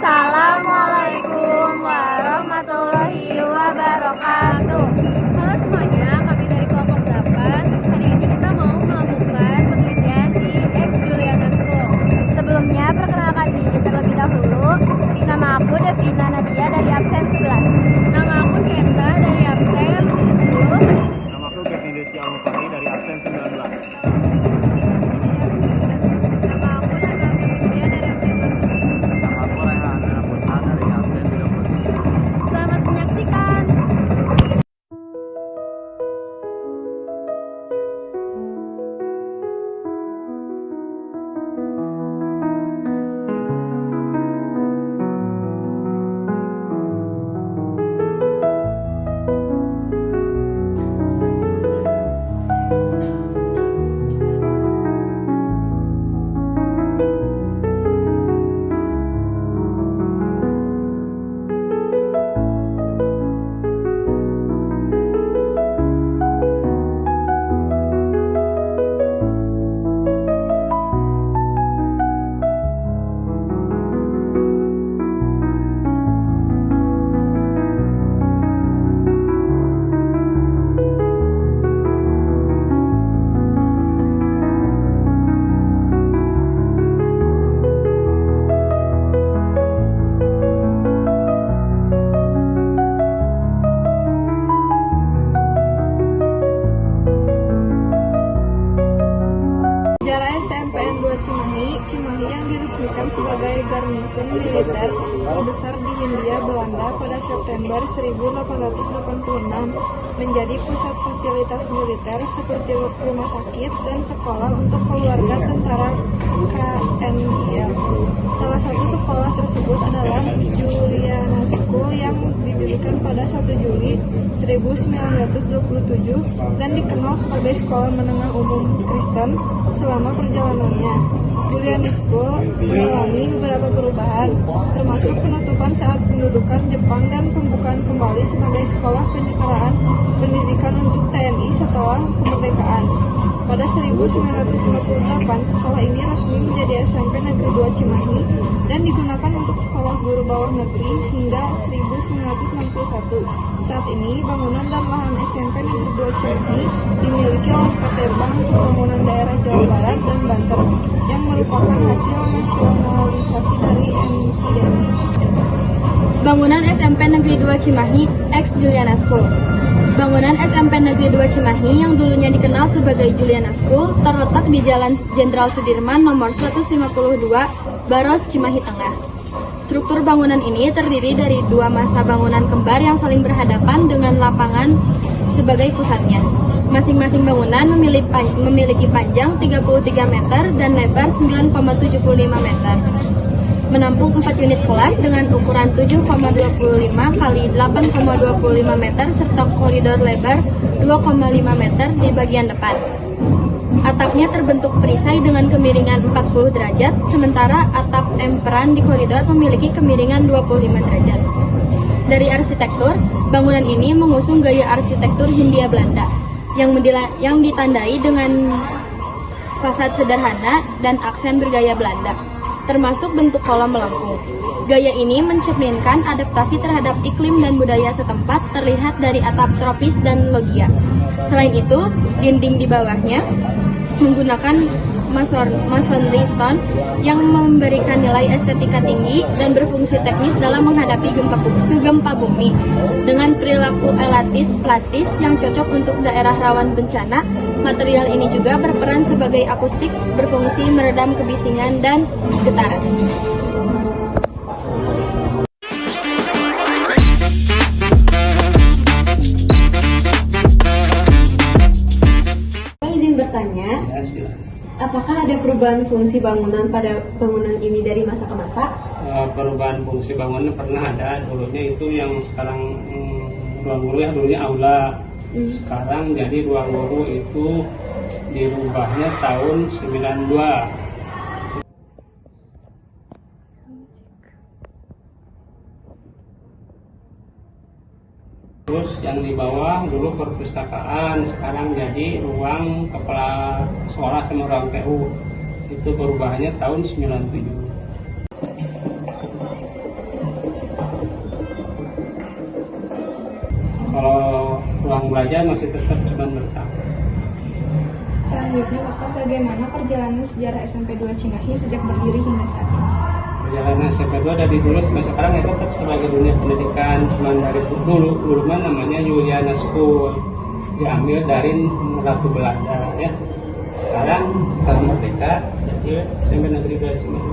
Assalamualaikum warahmatullahi wabarakatuh. Halo semuanya, kami dari kelompok 8. Hari ini kita mau melakukan penelitian di X Juliana School. Sebelumnya, perkenalkan diri terlebih dahulu. Nama aku Devina Nadia dari absen 11. Nama aku Centa dari absen 10. Nama aku Kevin Rizky Almufari dari absen 19. Selamat menyaksikan. Sejarah SMPN 2 Cimahi yang diresmikan sebagai garnison militer terbesar di Hindia Belanda pada September 1886 menjadi pusat fasilitas militer seperti rumah sakit dan sekolah untuk keluarga tentara KNIL. Salah satu sekolah tersebut adalah Juliana School yang didirikan pada 1 Juli 1927 dan dikenal sebagai sekolah menengah umum Kristen. Selama perjalanannya, Juliana School mengalami beberapa perubahan, termasuk penutupan saat pendudukan Jepang dan pembukaan kembali sebagai sekolah penyetaraan pendidikan untuk TNI setelah kemerdekaan. Pada 1958, sekolah ini resmi menjadi SMP Negeri 2 Cimahi dan digunakan untuk sekolah guru bawah negeri hingga 1961. Saat ini, bangunan dan lahan SMP Negeri 2 Cimahi dimiliki oleh PT Bank Pembangunan Daerah Jawa Barat dan Banten yang merupakan hasil nasionalisasi dari MTDS. Bangunan SMP Negeri 2 Cimahi X Juliana School. Bangunan SMP Negeri 2 Cimahi yang dulunya dikenal sebagai Juliana School terletak di Jalan Jenderal Sudirman nomor 152, Baros, Cimahi Tengah. Struktur bangunan ini terdiri dari dua masa bangunan kembar yang saling berhadapan dengan lapangan sebagai pusatnya. Masing-masing bangunan memiliki panjang 33 meter dan lebar 9,75 meter. Menampung 4 unit kelas dengan ukuran 7,25 kali 8,25 meter serta koridor lebar 2,5 meter di bagian depan. Atapnya terbentuk perisai dengan kemiringan 40 derajat, sementara atap emperan di koridor memiliki kemiringan 25 derajat. Dari arsitektur, bangunan ini mengusung gaya arsitektur Hindia Belanda yang ditandai dengan fasad sederhana dan aksen bergaya Belanda, termasuk bentuk kolom melengkung. Gaya ini mencerminkan adaptasi terhadap iklim dan budaya setempat terlihat dari atap tropis dan loggia. Selain itu, dinding di bawahnya menggunakan masonry stone yang memberikan nilai estetika tinggi dan berfungsi teknis dalam menghadapi gempa bumi. Dengan perilaku elatis-platis yang cocok untuk daerah rawan bencana, material ini juga berperan sebagai akustik, berfungsi meredam kebisingan dan getaran. Izin bertanya, apakah ada perubahan fungsi bangunan pada bangunan ini dari masa ke masa? Perubahan fungsi bangunan pernah ada. Dulunya itu yang sekarang ruang guru ya, dulunya aula. Sekarang jadi ruang guru itu dirubahnya tahun 92. Terus yang di bawah dulu perpustakaan, sekarang jadi ruang kepala sekolah sama ruang PU. Itu perubahannya tahun 97. belajar masih tetap cuma bertahun. Selanjutnya, Bapak, bagaimana perjalanan sejarah SMP 2 Cimahi sejak berdiri hingga saat ini? Perjalanan SMP 2 dari dulu sampai sekarang itu tetap sebagai dunia pendidikan, cuma dari dulu mah namanya Juliana School, diambil dari Ratu Belanda ya. Sekarang setelah merdeka jadi SMP Negeri 2 Cimahi.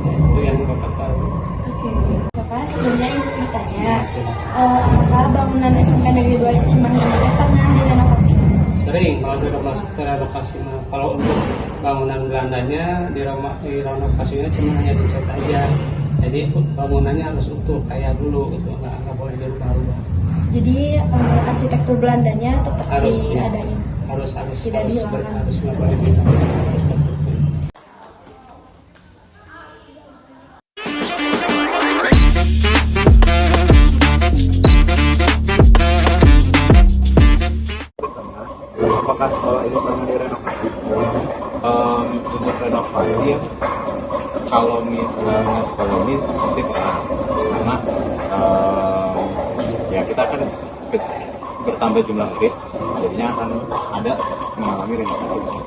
Itu yang Bapak tahu. Oke. Bapak, sebelumnya izin bertanya, apakah bangunan SMP Negeri 2 Cimahi ini pernah direnovasi? Sering kalau direnovasi mah. Kalau untuk bangunan Belandanya direnovasinya cuma hanya dicat aja. Jadi bangunannya harus utuh kayak dulu gitu, nggak boleh dirubah-rubah. Jadi arsitektur Belandanya tetap Harus diadain. harus Tidak dihilangkan. harus nggak boleh dihilangkan, harus betul. Apakah sekolah ini pernah direnovasi? Untuk renovasi, kalau misalnya sekolah ini pasti pernah, karena ya kita akan bertambah jumlah murid, jadinya akan ada mengalami renovasi di sini.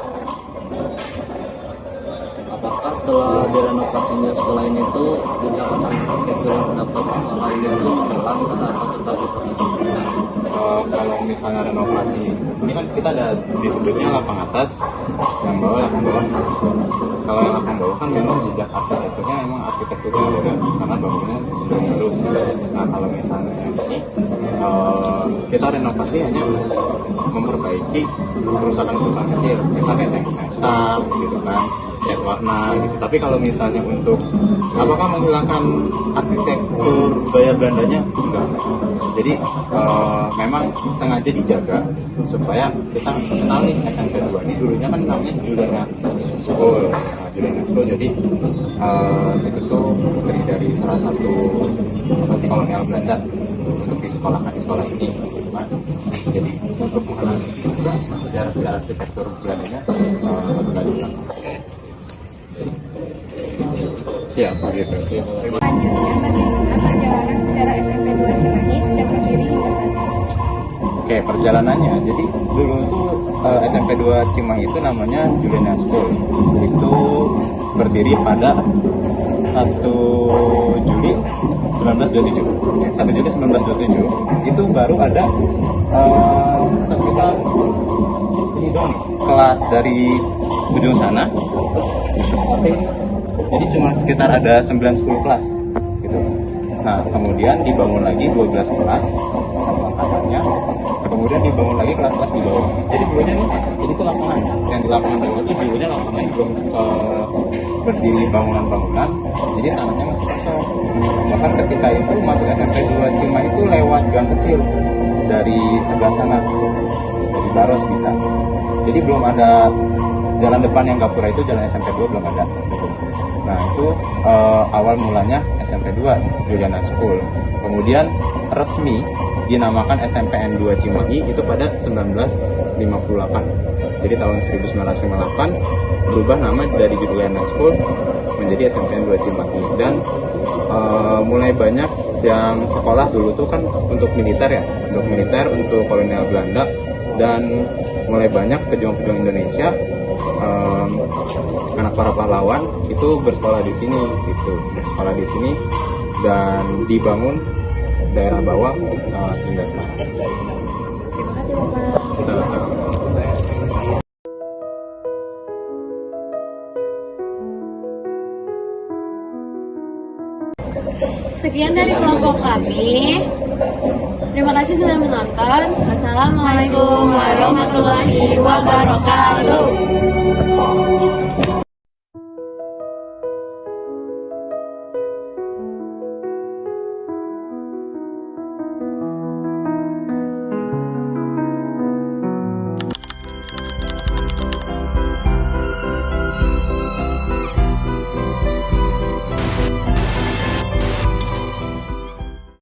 Apakah setelah direnovasinya sekolah ini tuh jejak arsitektur yang terdapat di sekolah ini tuh hilang atau tetap dipertahankan? Kalau misalnya renovasi, ini kan kita ada disebutnya lapang atas, yang bawah lapang bawah. Kalau yang lapang bawah kan memang jejak arsitekturnya memang arsitekturnya beda, karena bangunannya baru. Nah kalau misalnya yang ini kita renovasi hanya memperbaiki kerusakan-kerusakan kecil, misalnya tank metal gitu kan, cat warna gitu. Tapi kalau misalnya untuk apakah menghilangkan arsitektur budaya Belandanya? Enggak. Jadi memang sengaja dijaga supaya kita kenali SMP 2 ini dulunya kan namanya Juliana School. Nah, Juliana School jadi itu tuh terdiri dari salah satu kolonial Belanda untuk disekolahkan di sekolah ini. Nah, jadi untuk mengenali juga sejarah arsitektur Belandanya berlanjut. Siap, begitu. Selanjutnya, bagaimana perjalanan sejarah SMP 2 Cimahi sejak berdiri hingga saat ini? Oke, perjalanannya. Jadi dulu itu SMP 2 Cimahi itu namanya Juliana School. Itu berdiri pada 1 Juli 1927. 1 Juli 1927 itu baru ada sekitar ini dong kelas dari ujung sana sampai jadi cuma sekitar ada 9-10 kelas gitu. Nah kemudian dibangun lagi 12 kelas sama angkatannya, kemudian dibangun lagi kelas-kelas di bawah. Jadi dulunya nih, jadi itu lapangan yang di lapangan bawah itu dulunya lapangan belum berdiri bangunan-bangunan, jadi tanahnya masih kosong. Bahkan ketika itu masuk SMP 2 Cimahi itu lewat gang kecil dari sebelah sana, dari Baros bisa. Jadi belum ada jalan depan yang gapura itu, jalan SMP 2 belum ada gitu. Nah itu awal mulanya SMP 2 Juliana School. Kemudian resmi dinamakan SMPN 2 Cimahi itu pada 1958. Jadi tahun 1958 berubah nama dari Juliana School menjadi SMPN 2 Cimahi. Dan mulai banyak yang sekolah dulu tuh kan untuk militer ya, untuk kolonial Belanda, dan mulai banyak pejuang-pejuang Indonesia, anak para pahlawan itu bersekolah di sini gitu, dan dibangun daerah bawah hingga sekarang. Terima kasih Bapak. Sama-sama. Sekian dari kelompok kami. Terima kasih sudah menonton. Wassalamualaikum warahmatullahi wabarakatuh.